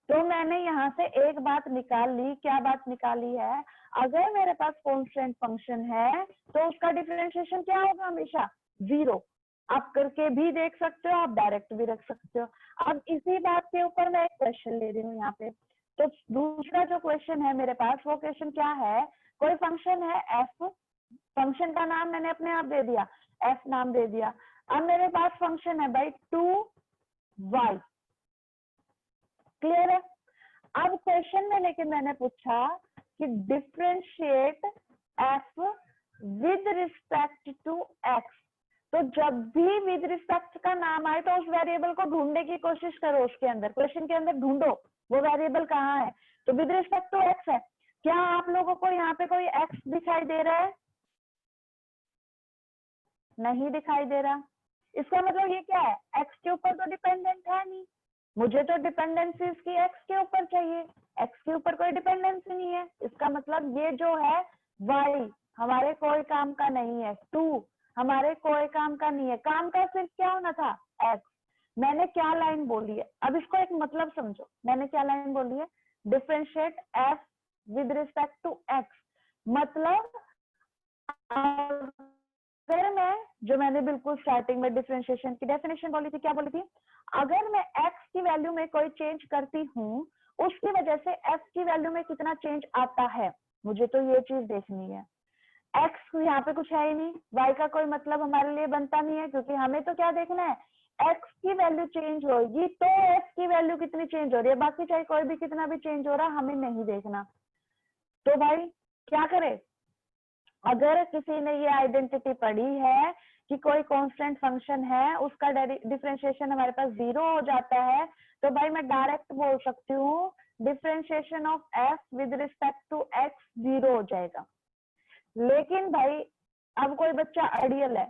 तो मैंने यहाँ से एक बात निकाल ली, क्या बात निकाली है, अगर मेरे पास कांस्टेंट फंक्शन है तो उसका डिफरेंशिएशन क्या होगा, हमेशा 0। आप करके भी देख सकते हो, आप डायरेक्ट भी रख सकते हो। अब इसी बात के ऊपर मैं एक क्वेश्चन ले रही हूँ यहाँ पे। तो दूसरा जो क्वेश्चन है मेरे पास, वो क्वेश्चन क्या है, कोई फंक्शन है एफ, फंक्शन का नाम मैंने अपने आप दे दिया, एफ नाम दे दिया। अब मेरे पास फंक्शन है भाई 2y, क्लियर है। अब क्वेश्चन में लेके मैंने पूछा कि differentiate F with respect to X. तो जब भी विद रिस्पेक्ट का नाम आए तो उस वेरिएबल को ढूंढने की कोशिश करो, उसके अंदर क्वेश्चन के अंदर ढूंढो वो वेरिएबल कहाँ है। तो विद रिस्पेक्ट टू एक्स है। क्या आप लोगों को यहाँ पे कोई एक्स दिखाई दे रहा है, नहीं दिखाई दे रहा। इसका मतलब ये क्या है, एक्स के ऊपर तो डिपेंडेंट है नहीं, मुझे तो डिपेंडेंसी इसकी एक्स के ऊपर चाहिए, एक्स के ऊपर कोई डिपेंडेंसी नहीं है। इसका मतलब ये जो है वाई हमारे कोई काम का नहीं है, 2 हमारे कोई काम का नहीं है, काम का सिर्फ क्या होना था, एक्स। मैंने क्या लाइन बोली है, अब इसको एक मतलब समझो, मैंने क्या लाइन बोली है, differentiate F with respect to X. मतलब अगर मैं, जो मैंने बिल्कुल स्टार्टिंग में डिफरेंशिएशन की डेफिनेशन बोली थी, क्या बोली थी, अगर मैं x की वैल्यू में कोई चेंज करती हूँ उसकी वजह से f की वैल्यू में कितना चेंज आता है, मुझे तो ये चीज देखनी है। x यहाँ पे कुछ है ही नहीं, y का कोई मतलब हमारे लिए बनता नहीं है, क्योंकि हमें तो क्या देखना है, x की वैल्यू चेंज होगी तो f की वैल्यू कितनी चेंज हो रही है, बाकी चाहे कोई भी कितना भी चेंज हो रहा हमें नहीं देखना। तो भाई क्या करे, अगर किसी ने ये आइडेंटिटी पढ़ी है कि कोई कांस्टेंट फंक्शन है उसका डिफरेंशिएशन हमारे पास 0 हो जाता है, तो भाई मैं डायरेक्ट बोल सकती हूँ differentiation of f with respect to x 0 हो जाएगा। लेकिन भाई अब कोई बच्चा अड़ियल है,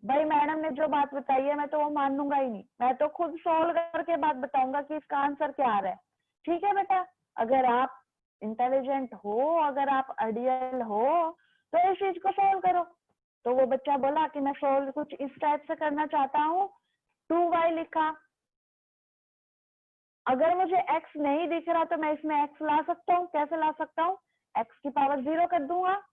भाई मैडम ने जो बात बताई है मैं तो वो मानूंगा ही नहीं, मैं तो खुद सॉल्व करके बात बताऊंगा कि इसका आंसर क्या आ रहा है। ठीक है बेटा, अगर आप इंटेलिजेंट हो, अगर आप अड़ियल हो तो इस चीज को सोल्व करो। तो वो बच्चा बोला कि मैं सोल्व कुछ इस टाइप से करना चाहता हूँ, 2y लिखा। अगर मुझे x नहीं दिख रहा तो मैं इसमें x ला सकता हूँ। कैसे ला सकता हूँ? x की पावर 0 कर दूंगा,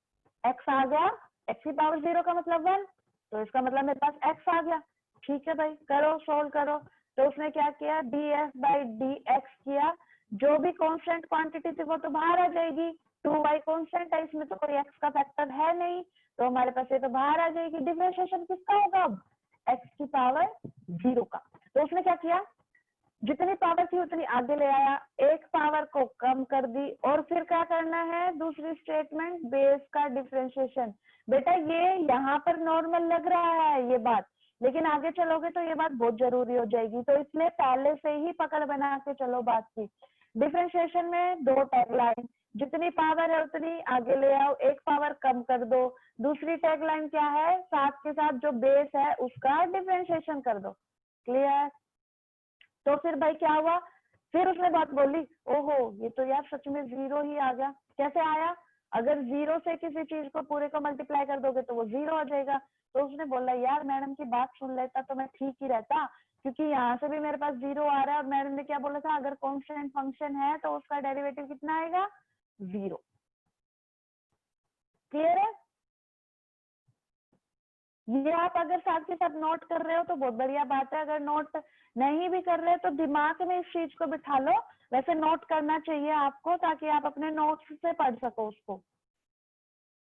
x आ गया, x की पावर 0 का मतलब 1, तो इसका मतलब मेरे पास x आ गया। ठीक है भाई, करो, सोल्व करो। तो उसने क्या किया, df/dx किया। जो भी कांस्टेंट क्वांटिटी थी वो तो बाहर आ जाएगी। 2y कांस्टेंट है, इसमें तो कोई x का फैक्टर है नहीं, तो हमारे पास ये तो बाहर आ जाएगी। डिफरेंशिएशन किसका होगा अब? x की पावर 0 का। तो उसने क्या किया, जितनी पावर थी उतनी आगे ले आया, एक पावर को कम कर दी, और फिर क्या करना है, दूसरी स्टेटमेंट, बेस का डिफरेंशिएशन। बेटा ये यहाँ पर नॉर्मल लग रहा है ये बात, लेकिन आगे चलोगे तो ये बात बहुत जरूरी हो जाएगी, तो इसलिए पहले से ही पकड़ बना के चलो बात की। डिफरेंशिएशन में 2 टैगलाइन, जितनी पावर है उतनी आगे ले आओ, एक पावर कम कर दो। दूसरी टैगलाइन क्या है, साथ के साथ जो बेस है उसका डिफरेंशिएशन कर दो। क्लियर? तो फिर भाई क्या हुआ, फिर उसने बात बोली, ओहो ये तो यार सच में 0 ही आ गया। कैसे आया? अगर 0 से किसी चीज को पूरे को मल्टीप्लाई कर दोगे तो वो 0 आ जाएगा। तो उसने बोला यार मैडम की बात सुन लेता तो मैं ठीक ही रहता, क्योंकि यहाँ से भी मेरे पास 0 आ रहा है, और मैडम ने क्या बोला था, अगर कांस्टेंट फंक्शन है तो उसका डेरिवेटिव कितना आएगा, 0। क्लियर है? ये आप अगर साथ के साथ नोट कर रहे हो तो बहुत बढ़िया बात है, अगर नोट नहीं भी कर रहे तो दिमाग में इस चीज को बिठा लो। वैसे नोट करना चाहिए आपको, ताकि आप अपने नोट्स से पढ़ सको उसको।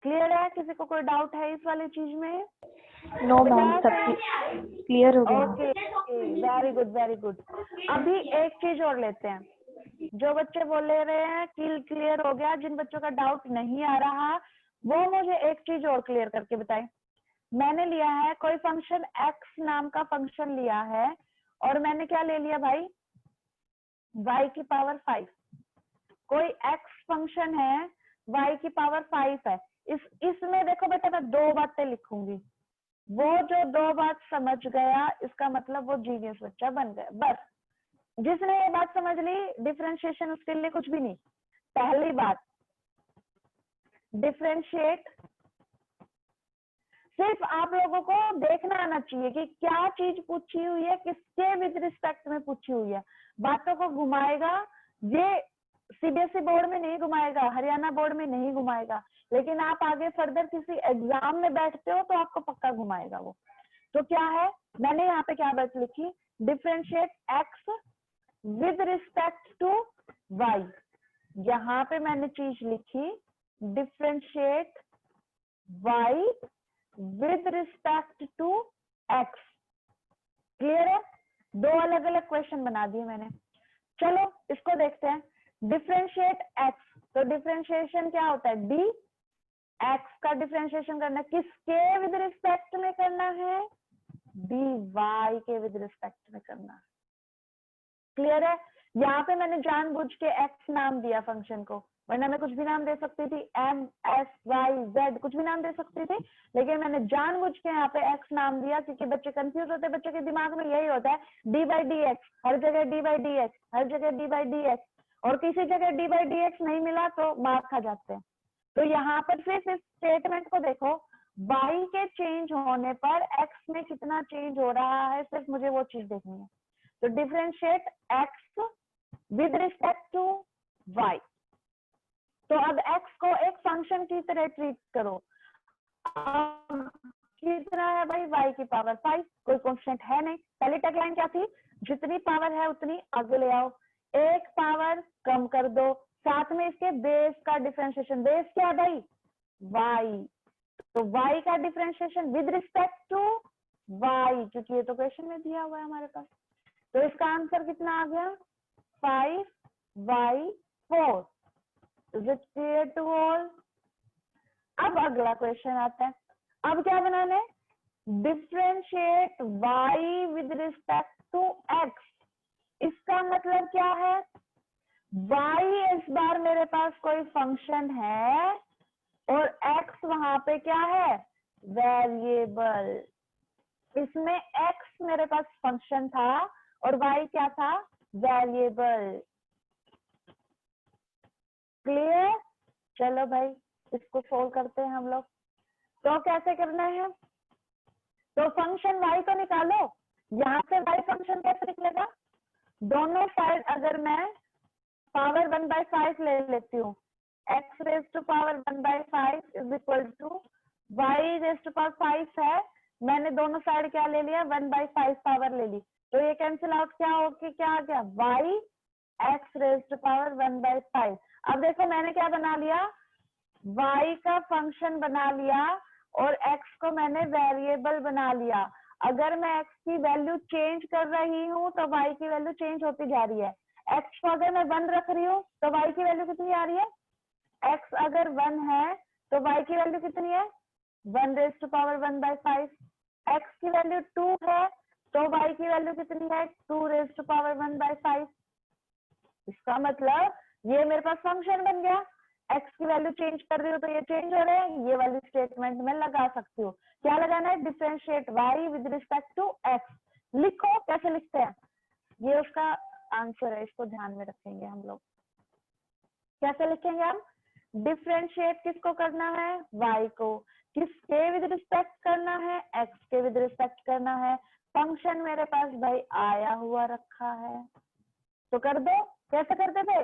क्लियर है? किसी को कोई डाउट है इस वाली चीज में? नो मैम, सब क्लियर हो गया। Okay, very good very good. अभी एक चीज और लेते हैं, जो बच्चे बोले रहे हैं कि क्लियर हो गया, जिन बच्चों का डाउट नहीं आ रहा वो मुझे एक चीज और क्लियर करके बताएं। मैंने लिया है कोई फंक्शन x नाम का फंक्शन लिया है, और मैंने क्या ले लिया भाई, y की पावर 5। कोई x फंक्शन है, y की पावर 5 है। इसमें देखो बेटा मैं 2 बातें लिखूंगी, वो जो 2 बात समझ गया इसका मतलब वो जीनियस बच्चा बन गया। बस जिसने ये बात समझ ली, डिफरेंशिएशन उसके लिए कुछ भी नहीं। पहली बात, डिफरेंशिएट सिर्फ आप लोगों को देखना आना चाहिए कि क्या चीज पूछी हुई है, किसके विद रिस्पेक्ट में पूछी हुई है। बातों को घुमाएगा, ये सीबीएसई बोर्ड में नहीं घुमाएगा, हरियाणा बोर्ड में नहीं घुमाएगा, लेकिन आप आगे फर्दर किसी एग्जाम में बैठते हो तो आपको पक्का घुमाएगा वो। तो क्या है, मैंने यहाँ पे क्या बात लिखी, differentiate x with respect to Y. यहाँ पे मैंने चीज लिखी, differentiate Y with respect to X. Clear है? 2 अलग अलग क्वेश्चन बना दिए मैंने। चलो इसको देखते हैं, डिफरेंशिएट एक्स। तो डिफरेंशिएशन क्या होता है, डी एक्स का डिफरेंशिएशन करना, किसके विद रिस्पेक्ट में करना है, डी वाई के विद रिस्पेक्ट में करना है। क्लियर है? यहाँ पे मैंने जानबूझ के एक्स नाम दिया फंक्शन को, वरना मैं कुछ भी नाम दे सकती थी, एम एस वाई जेड कुछ भी नाम दे सकती थी, लेकिन मैंने जानबूझ के यहाँ पे एक्स नाम दिया, क्योंकि बच्चे कंफ्यूज होते हैं, बच्चों के दिमाग में यही होता है डी बाई डी एक्स, हर जगह डी बाई डी एक्स, हर जगह डी बाई डी एक्स, और किसी जगह डी बाई डी एक्स नहीं मिला तो मार खा जाते हैं। तो यहाँ पर सिर्फ इस स्टेटमेंट को देखो, वाई के चेंज होने पर एक्स में कितना चेंज हो रहा है, सिर्फ मुझे वो चीज देखनी है। तो differentiate x with respect to y. तो अब x को एक फंक्शन की तरह ट्रीट करो। कितना है भाई, y की पावर 5, कोई कांस्टेंट है नहीं। पहली टैगलाइन क्या थी, जितनी पावर है उतनी आगे ले आओ, एक पावर कम कर दो, साथ में इसके बेस का डिफरेंशिएशन। बेस क्या है भाई, y, तो y का differentiation with respect to y, क्योंकि ये तो क्वेश्चन में दिया हुआ है हमारे पास। तो इसका आंसर कितना आ गया, 5y4। Is it clear to all? अब अगला क्वेश्चन आता है, अब क्या बनाना है, differentiate y with respect to x। इसका मतलब क्या है, y इस बार मेरे पास कोई फंक्शन है, और x वहां पे क्या है, वेरिएबल। इसमें x मेरे पास फंक्शन था और y क्या था, वेरिएबल। क्लियर? चलो भाई इसको सोल्व करते हैं हम लोग। तो कैसे करना है, तो फंक्शन y को निकालो, यहाँ से y फंक्शन कैसे निकलेगा, दोनों साइड अगर मैं पावर 1/5 ले लेती हूँ, x raise to power 1/5 is equal to y raise to power 5 है, मैंने दोनों साइड क्या ले लिया 1/5 पावर ले ली, तो ये कैंसिल आउट क्या होगी, क्या आ गया y x raise to power 1/5। अब देखो मैंने क्या बना लिया, y का फंक्शन बना लिया और x को मैंने वेरिएबल बना लिया। अगर मैं x की वैल्यू चेंज कर रही हूँ तो y की वैल्यू चेंज होती जा रही है। x को अगर मैं 1 रख रही हूँ तो y की वैल्यू कितनी आ रही है, x अगर 1 है तो y की वैल्यू कितनी है 1 रेज टू पावर 1/5। x की वैल्यू 2 है तो y की वैल्यू कितनी है 2 रेज टू पावर 1/5। इसका मतलब ये मेरे पास फंक्शन बन गया, x की वैल्यू चेंज कर रही हूँ तो ये चेंज हो रहे हैं, ये वाली स्टेटमेंट में लगा सकती हूँ। क्या लगाना है, differentiate y with respect to x। लिखो कैसे लिखते हैं, ये उसका आंसर है, इसको ध्यान में रखेंगे हम लोग। कैसे लिखेंगे हम, डिफरेंशिएट किसको करना है, y को, किसके विद रिस्पेक्ट करना है, x के विद रिस्पेक्ट करना है। फंक्शन मेरे पास भाई आया हुआ रखा है तो कर दो, कैसे करते थे,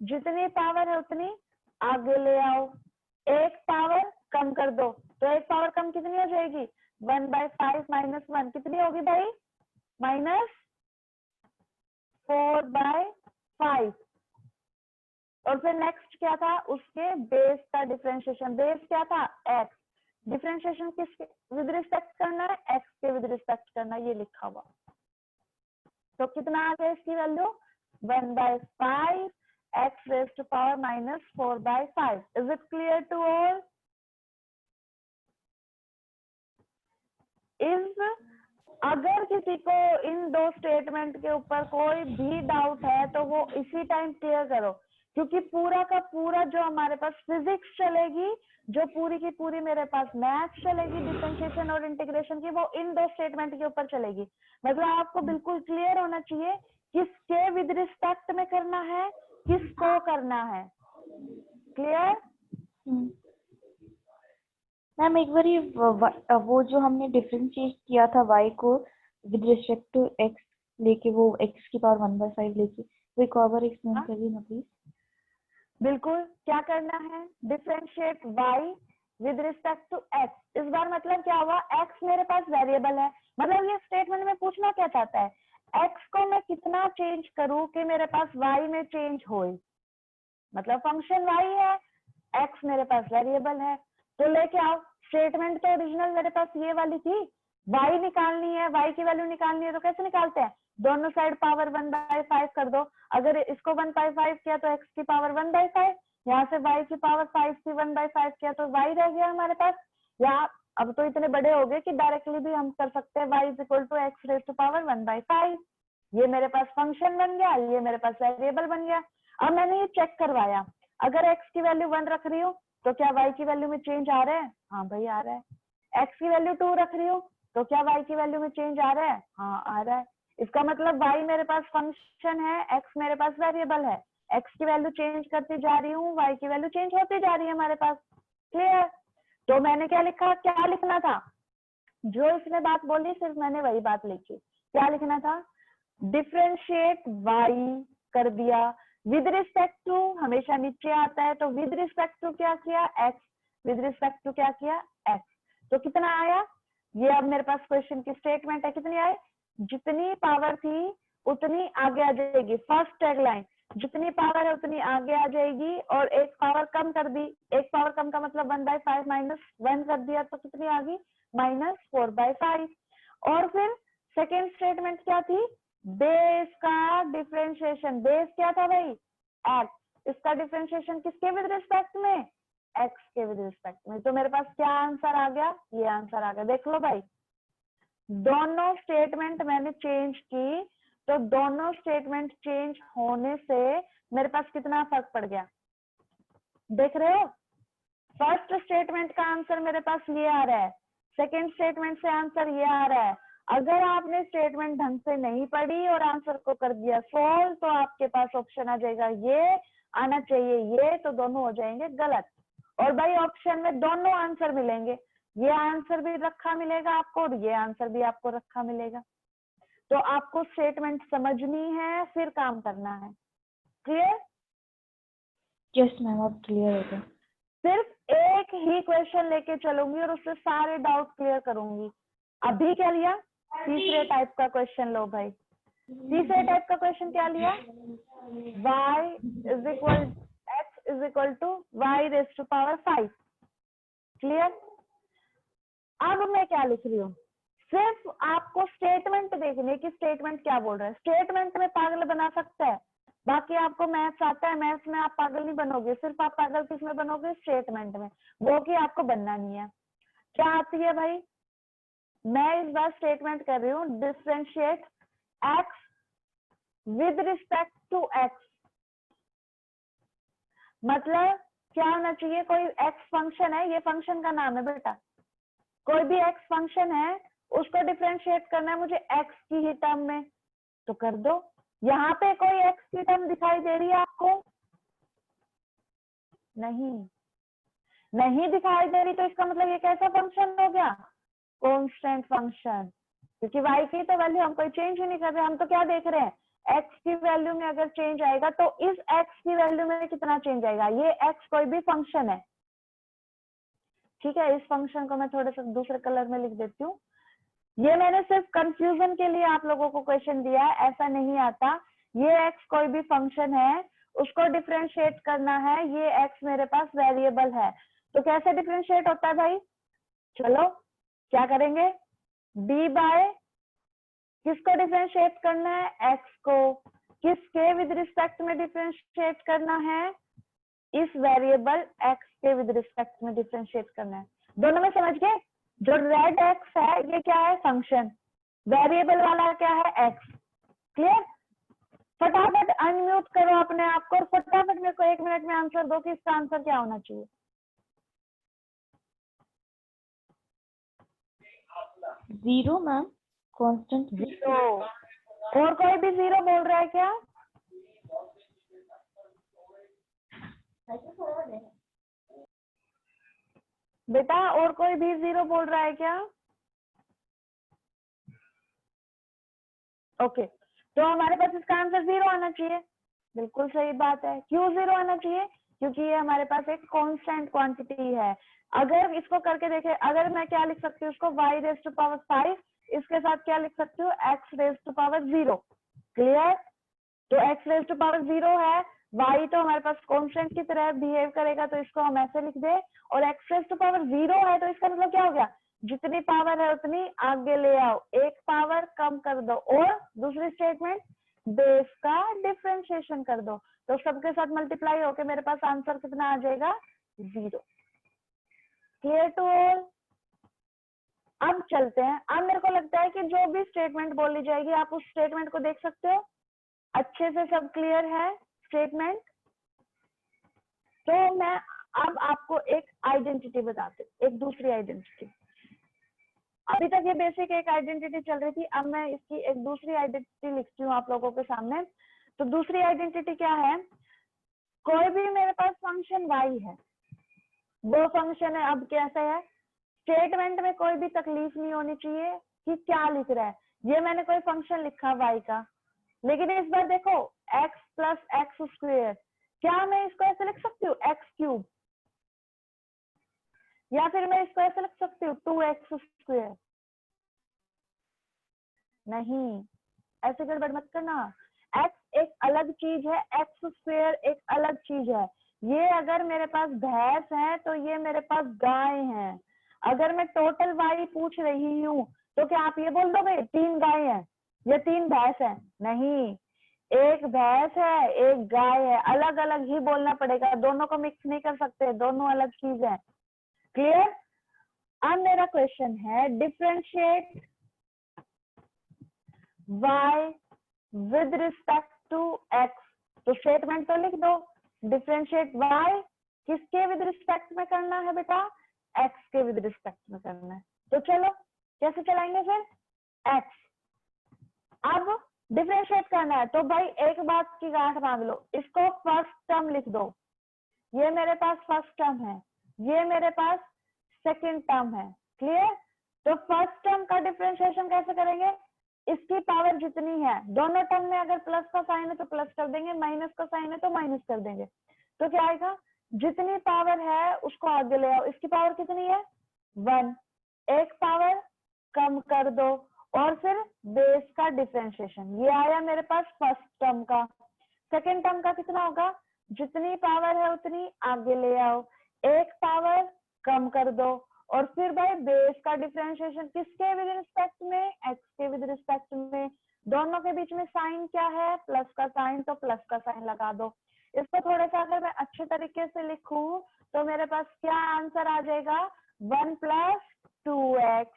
जितनी पावर है उतनी आगे ले आओ, एक पावर कम कर दो, तो एक पावर कम कितनी हो जाएगी 1/5 माइनस 1 कितनी होगी भाई -4/5। और फिर नेक्स्ट क्या था, उसके बेस का डिफरेंशिएशन, बेस क्या था x, डिफरेंशिएशन किसके विद रिस्पेक्ट करना है, x के विद रिस्पेक्ट करना, ये लिखा हुआ। तो कितना आ गया इसकी value 1/5 x raised to power -4/5। Is it clear to all? अगर किसी को इन दो स्टेटमेंट के ऊपर कोई भी डाउट है तो वो इसी टाइम क्लियर करो, क्योंकि पूरा का पूरा जो हमारे पास फिजिक्स चलेगी, जो पूरी की पूरी मेरे पास मैथ्स चलेगी डिफरेंशिएशन और इंटीग्रेशन की, वो इन दो स्टेटमेंट के ऊपर चलेगी। मतलब आपको बिल्कुल क्लियर होना चाहिए किसके विद रिस्पेक्ट में करना है, किसको करना है। क्लियर? मैम एक बार वो जो हमने डिफरेंशिएट किया था y को विद रिस्पेक्ट टू x लेके, वो x की पावर 1/5 लेके, वो एक और बार एक्सप्लेन कर दी ना प्लीज। बिल्कुल, क्या करना है, differentiate y with respect to x। इस बार मतलब क्या हुआ, x मेरे पास वेरिएबल है, मतलब ये स्टेटमेंट में पूछना क्या चाहता है, x को मैं कितना चेंज करूं कि मेरे पास y में चेंज होए। मतलब फंक्शन y है, x मेरे पास वेरिएबल है, तो लेके आओ। स्टेटमेंट तो ओरिजिनल मेरे पास ये वाली थी, y निकालनी है, y की वैल्यू निकालनी है, तो कैसे निकालते हैं, दोनों साइड पावर 1/5 कर दो। अगर इसको 1/5 किया तो x की पावर 1/5, यहाँ से y की पावर 5 की 1/5 किया तो y रह गया हमारे पास। या अब तो इतने बड़े हो गए कि डायरेक्टली भी हम कर सकते हैं, y is equal to x raise to power 1/5। ये मेरे पास फंक्शन बन गया, ये मेरे पास वेरिएबल बन गया। अब मैंने ये चेक करवाया, अगर x की वैल्यू 1 रख रही हूँ तो क्या y की वैल्यू में चेंज आ रहा है, हाँ भाई आ रहा है। x की वैल्यू 2 रख रही हूँ तो क्या y की वैल्यू में चेंज आ रहा है, हाँ आ रहा है। इसका मतलब y मेरे पास फंक्शन है, x मेरे पास वेरिएबल है, x की वैल्यू चेंज करती जा रही हूँ, y की वैल्यू चेंज होती जा रही है हमारे पास। क्लियर? तो मैंने क्या लिखा, क्या लिखना था, जो इसने बात बोली सिर्फ मैंने वही बात लिखी। क्या लिखना था, डिफरेंशिएट y कर दिया, विद रिस्पेक्ट टू हमेशा नीचे आता है, तो विद रिस्पेक्ट टू क्या किया x, विद रिस्पेक्ट टू क्या किया x। तो कितना आया, ये अब मेरे पास क्वेश्चन की स्टेटमेंट है, कितनी आए, जितनी पावर थी उतनी आगे आ जाएगी। फर्स्ट टैगलाइन, जितनी पावर है उतनी आगे आ जाएगी, और एक पावर कम कर दी, एक पावर कम का मतलब 1/5 -1 कर दिया तो कितनी आ गई -4/5। और फिर सेकेंड स्टेटमेंट क्या थी, बेस का डिफरेंशिएशन, बेस क्या था भाई x, इसका डिफरेंशिएशन किसके विद रिस्पेक्ट में, x के विद रिस्पेक्ट में। तो मेरे पास क्या आंसर आ गया, ये आंसर आ गया। देख लो भाई, दोनों स्टेटमेंट मैंने चेंज की, तो दोनों स्टेटमेंट चेंज होने से मेरे पास कितना फर्क पड़ गया, देख रहे हो। फर्स्ट स्टेटमेंट का आंसर मेरे पास ये आ रहा है, सेकेंड स्टेटमेंट से आंसर ये आ रहा है। अगर आपने स्टेटमेंट ढंग से नहीं पढ़ी और आंसर को कर दिया सोल्व, तो आपके पास ऑप्शन आ जाएगा ये आना चाहिए ये, तो दोनों हो जाएंगे गलत। और भाई ऑप्शन में दोनों आंसर मिलेंगे, ये आंसर भी रखा मिलेगा आपको और ये आंसर भी आपको रखा मिलेगा। तो आपको स्टेटमेंट समझनी है, फिर काम करना है। क्लियर? यस मैम, अब क्लियर हो गया। सिर्फ एक ही क्वेश्चन लेके चलूंगी और उससे सारे डाउट क्लियर करूंगी। अभी क्या लिया? तीसरे टाइप का क्वेश्चन लो भाई। तीसरे टाइप का क्वेश्चन क्या लिया? y is equal x is equal to y raise to power 5। Clear? अब मैं क्या लिख रही हूँ? सिर्फ आपको स्टेटमेंट देखने की, स्टेटमेंट क्या बोल रहा है। स्टेटमेंट में पागल बना सकता है, बाकी आपको मैथ्स आता है, मैथ्स में आप पागल नहीं बनोगे। सिर्फ आप पागल किस में बनोगे? स्टेटमेंट में, वो कि आपको बनना नहीं है। क्या आती है भाई? मैं इस बार स्टेटमेंट कर रही हूँ, differentiate x with respect to x। मतलब क्या होना चाहिए? कोई x फंक्शन है, ये फंक्शन का नाम है बेटा। कोई भी x फंक्शन है, उसको डिफरेंशिएट करना है मुझे x की ही टर्म में, तो कर दो। यहाँ पे कोई x की टर्म दिखाई दे रही है आपको? नहीं दिखाई दे रही, तो इसका मतलब ये कैसा फंक्शन हो गया? Constant function. क्योंकि y की तो वैल्यू हम कोई चेंज ही नहीं कर रहे, हम तो क्या देख रहे हैं? x की वैल्यू में अगर चेंज आएगा तो इस x की वैल्यू में कितना चेंज आएगा। ये x कोई भी फंक्शन है, ठीक है। इस फंक्शन को मैं थोड़ा सा दूसरे कलर में लिख देती हूँ। ये मैंने सिर्फ कंफ्यूजन के लिए आप लोगों को क्वेश्चन दिया है, ऐसा नहीं आता। ये x कोई भी फंक्शन है, उसको डिफरेंशिएट करना है। ये x मेरे पास वेरिएबल है, तो कैसे डिफरेंशिएट होता है भाई? चलो क्या करेंगे? d बाय किसको डिफरेंशिएट करना है? x को। किसके विद रिस्पेक्ट में डिफरेंशिएट करना है? इस वेरिएबल x के विद रिस्पेक्ट में डिफरेंशिएट करना है। दोनों में समझ गए? जो रेड x है ये क्या है? फंक्शन। वेरिएबल वाला क्या है? x। क्लियर? फटाफट अनम्यूट करो अपने आप को और फटाफट मेरे को 1 मिनट में आंसर दो कि इसका आंसर क्या होना चाहिए। 0 मैम, कांस्टेंट 0। और कोई भी 0 बोल रहा है क्या? बेटा और कोई भी 0 बोल रहा है क्या? ओके, तो हमारे पास इसका आंसर 0 आना चाहिए। बिल्कुल सही बात है। क्यों 0 आना चाहिए? क्योंकि ये हमारे पास एक कांस्टेंट क्वांटिटी है। अगर इसको करके देखे, अगर मैं क्या लिख सकती हूँ उसको, y रेज टू पावर 5, इसके साथ क्या लिख सकती हूँ? x raise to power 0। Clear? तो x रेज टू पावर 0 है, y तो हमारे पास कांस्टेंट की तरह बिहेव करेगा, तो इसको हम ऐसे लिख दे। और x रेज टू पावर 0 है, तो इसका मतलब क्या हो गया? जितनी पावर है उतनी आगे ले आओ, एक पावर कम कर दो। और दूसरी स्टेटमेंट, बेस का डिफरेंशिएशन कर दो, तो सबके साथ मल्टीप्लाई होके मेरे पास आंसर कितना आ जाएगा? 0। Clear to all? अब चलते हैं। अब मेरे को लगता है कि जो भी स्टेटमेंट बोली जाएगी आप उस स्टेटमेंट को देख सकते हो। अच्छे से सब क्लियर है स्टेटमेंट? तो मैं अब आपको एक आइडेंटिटी बताती हूँ, एक दूसरी आइडेंटिटी। अभी तक ये बेसिक एक आइडेंटिटी चल रही थी, अब मैं इसकी एक दूसरी आइडेंटिटी लिखती हूँ आप लोगों के सामने। तो दूसरी आइडेंटिटी क्या है? कोई भी मेरे पास फंक्शन y है, वो फंक्शन है, अब कैसा है? स्टेटमेंट में कोई भी तकलीफ नहीं होनी चाहिए कि क्या लिख रहा है। ये मैंने कोई फंक्शन लिखा y का, लेकिन इस बार देखो x प्लस एक्स स्क्वेयर, क्या मैं इसको ऐसे लिख सकती हूँ x क्यूब? या फिर मैं इसको ऐसे लिख सकती हूँ 2x स्क्वेयर? नहीं, ऐसे गड़बड़ मत करना। x एक अलग चीज है, एक्स स्क्वेयर एक अलग चीज है। ये अगर मेरे पास भैंस है तो ये मेरे पास गाय है। अगर मैं टोटल y पूछ रही हूँ तो क्या आप ये बोल दोगे 3 गाय है या 3 भैंस है? नहीं, एक भैंस है एक गाय है, अलग अलग ही बोलना पड़ेगा, दोनों को मिक्स नहीं कर सकते, दोनों अलग चीज है। क्लियर? अब मेरा क्वेश्चन है differentiate y with respect to x। तो स्टेटमेंट तो लिख दो, डिफरेंशिएट y किसके विद रिस्पेक्ट में करना है बेटा? x के विद रिस्पेक्ट में करना है। तो चलो कैसे चलाएंगे फिर? x अब डिफरेंशिएट करना है, तो भाई एक बात की गांठ बांध लो, इसको फर्स्ट टर्म लिख दो। ये मेरे पास फर्स्ट टर्म है, ये मेरे पास सेकंड टर्म है। क्लियर? तो फर्स्ट टर्म का डिफरेंशिएशन कैसे करेंगे? इसकी पावर जितनी है, दोनों टर्म में अगर प्लस का साइन है तो प्लस कर देंगे, माइनस का साइन है तो माइनस कर देंगे। तो क्या आएगा? जितनी पावर है उसको आगे ले आओ। इसकी पावर कितनी है? 1। एक पावर कम कर दो और फिर बेस का डिफरेंशिएशन। ये आया मेरे पास फर्स्ट टर्म का। सेकेंड टर्म का कितना होगा? जितनी पावर है उतनी आगे ले आओ, एक पावर कम कर दो और फिर भाई बेस का डिफरेंशिएशन किसके विद रिस्पेक्ट में? एक्स के विद रिस्पेक्ट में। दोनों के बीच में साइन क्या है? प्लस का साइन, तो प्लस का साइन लगा दो। इसको थोड़ा सा अगर मैं अच्छे तरीके से लिखूं तो मेरे पास क्या आंसर आ जाएगा? 1 + 2x।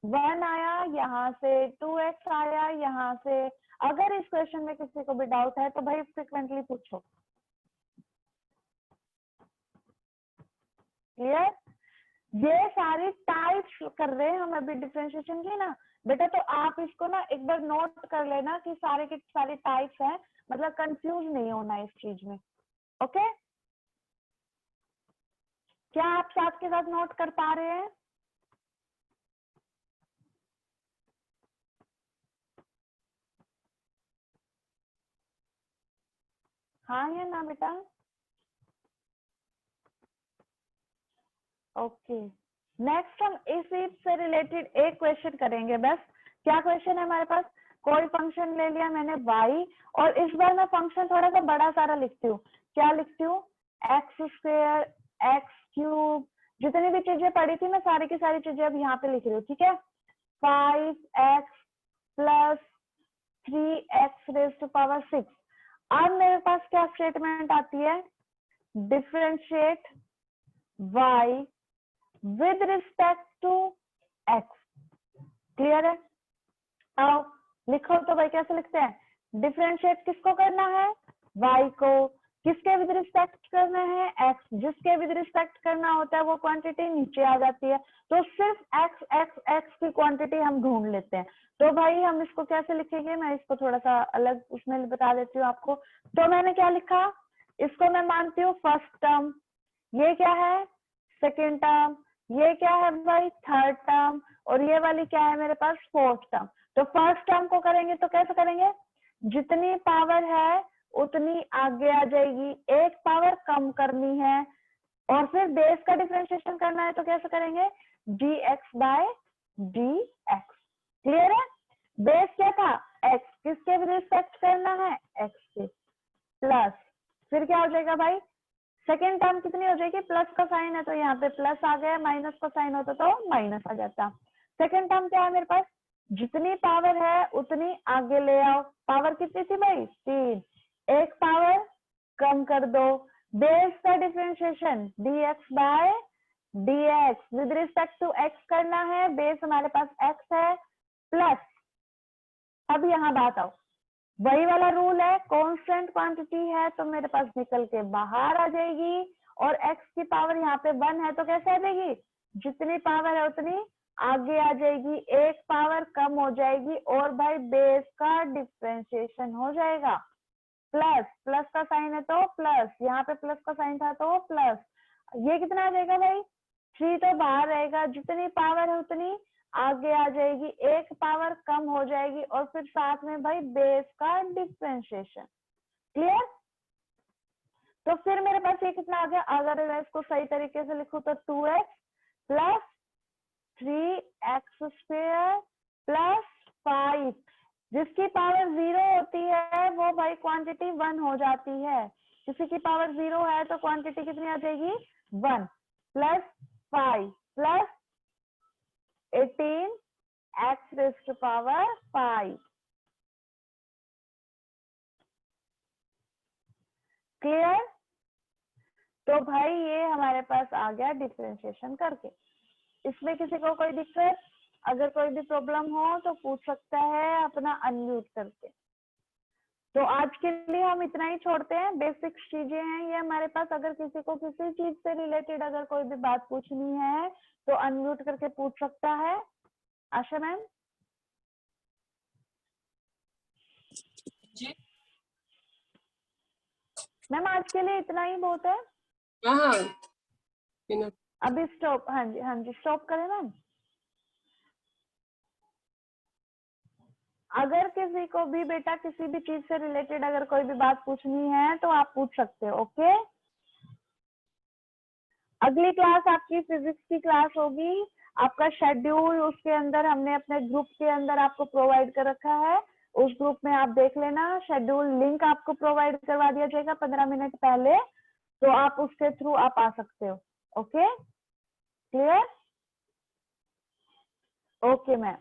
1 आया यहाँ से, 2x आया यहाँ से। अगर इस क्वेश्चन में किसी को भी डाउट है तो भाई फ्रिक्वेंटली पूछो। क्लियर? ये सारी टाइप्स कर रहे हैं हम अभी डिफरेंशिएशन की ना बेटा, तो आप इसको ना एक बार नोट कर लेना कि सारे की सारी टाइप्स हैं, मतलब कंफ्यूज नहीं होना इस चीज में। ओके, क्या आप साथ के साथ नोट कर पा रहे हैं? हाँ या ना बेटा? ओके, नेक्स्ट हम इसी से रिलेटेड एक क्वेश्चन करेंगे बस। क्या क्वेश्चन है हमारे पास? कोई फंक्शन ले लिया मैंने y, और इस बार मैं फंक्शन थोड़ा सा बड़ा सारा लिखती हूँ। क्या लिखती हूँ? x², x³, जितनी भी चीजें पढ़ी थी मैं सारी की सारी चीजें अब यहाँ पे लिख रही हूँ, ठीक है? 5x + 3x⁶। अब मेरे पास क्या स्टेटमेंट आती है? Differentiate y with respect to x। Clear है? आओ लिखो तो भाई, कैसे लिखते हैं? डिफरेंशिएट किसको करना है? y को। किसके विद रिस्पेक्ट करना है? x। जिसके विद रिस्पेक्ट करना होता है वो क्वांटिटी नीचे आ जाती है, तो सिर्फ x x x की क्वांटिटी हम ढूंढ लेते हैं। तो भाई हम इसको कैसे लिखेंगे? मैं इसको थोड़ा सा अलग उसमें बता देती हूँ आपको। तो मैंने क्या लिखा? इसको मैं मानती हूँ फर्स्ट टर्म, ये क्या है? सेकेंड टर्म, ये क्या है भाई? थर्ड टर्म, और ये वाली क्या है मेरे पास? Fourth term. तो फर्स्ट टर्म को करेंगे तो कैसे करेंगे? जितनी पावर है उतनी आगे आ जाएगी, एक पावर कम करनी है और फिर बेस का डिफरेंशिएशन करना है, तो कैसे करेंगे? dx/dx। क्लियर है? बेस क्या था? x। किसके रिस्पेक्ट करना है? x के। प्लस फिर क्या हो जाएगा भाई? सेकेंड टर्म कितनी हो जाएगी? प्लस का साइन है तो यहाँ पे प्लस आ गया, माइनस का साइन होता तो माइनस आ जाता। सेकेंड टर्म क्या है मेरे पास? जितनी पावर है उतनी आगे ले आओ। पावर कितनी थी भाई? 3। एक पावर कम कर दो। बेस का differentiation dx/dx with respect to x करना है, बेस हमारे पास x है, प्लस अब यहाँ बात आओ, वही वाला रूल है, कांस्टेंट क्वांटिटी है तो मेरे पास निकल के बाहर आ जाएगी, और x की पावर यहाँ पे 1 है तो कैसे आ जाएगी? जितनी पावर है उतनी आगे आ जाएगी, एक पावर कम हो जाएगी और भाई बेस का डिफरेंशिएशन हो जाएगा। प्लस प्लस का साइन है तो प्लस, यहाँ पे प्लस का साइन था तो प्लस, ये कितना आ जाएगा भाई? 3 तो बाहर रहेगा, जितनी पावर है उतनी आगे आ जाएगी, एक पावर कम हो जाएगी और फिर साथ में भाई बेस का डिफरेंशिएशन। क्लियर? तो फिर मेरे पास ये कितना आ गया? अगर मैं इसको सही तरीके से लिखूं तो 2x + 3x² + 5, जिसकी पावर 0 होती है वो भाई क्वांटिटी 1 हो जाती है। किसी की पावर 0 है तो क्वांटिटी कितनी आ जाएगी? 1 + 5 + 18x⁵. क्लियर? तो भाई ये हमारे पास आ गया डिफरेंशिएशन करके। इसमें किसी को कोई दिक्कत, अगर कोई भी प्रॉब्लम हो तो पूछ सकता है अपना अनम्यूट करके। तो आज के लिए हम इतना ही छोड़ते हैं, बेसिक चीजें हैं ये हमारे पास। अगर किसी को किसी चीज से रिलेटेड अगर कोई भी बात पूछनी है तो अनम्यूट करके पूछ सकता है। आशा मैम? जी मैम आज के लिए इतना ही बहुत है। हाँ, अभी स्टॉप, हाँ जी स्टॉप करें मैम। अगर किसी को भी बेटा किसी भी चीज से रिलेटेड अगर कोई भी बात पूछनी है तो आप पूछ सकते हो। ओके, अगली क्लास आपकी फिजिक्स की क्लास होगी। आपका शेड्यूल उसके अंदर हमने अपने ग्रुप के अंदर आपको प्रोवाइड कर रखा है, उस ग्रुप में आप देख लेना। शेड्यूल लिंक आपको प्रोवाइड करवा दिया जाएगा 15 मिनट पहले, तो आप उसके थ्रू आप आ सकते हो। Okay, clear? Okay ma'am.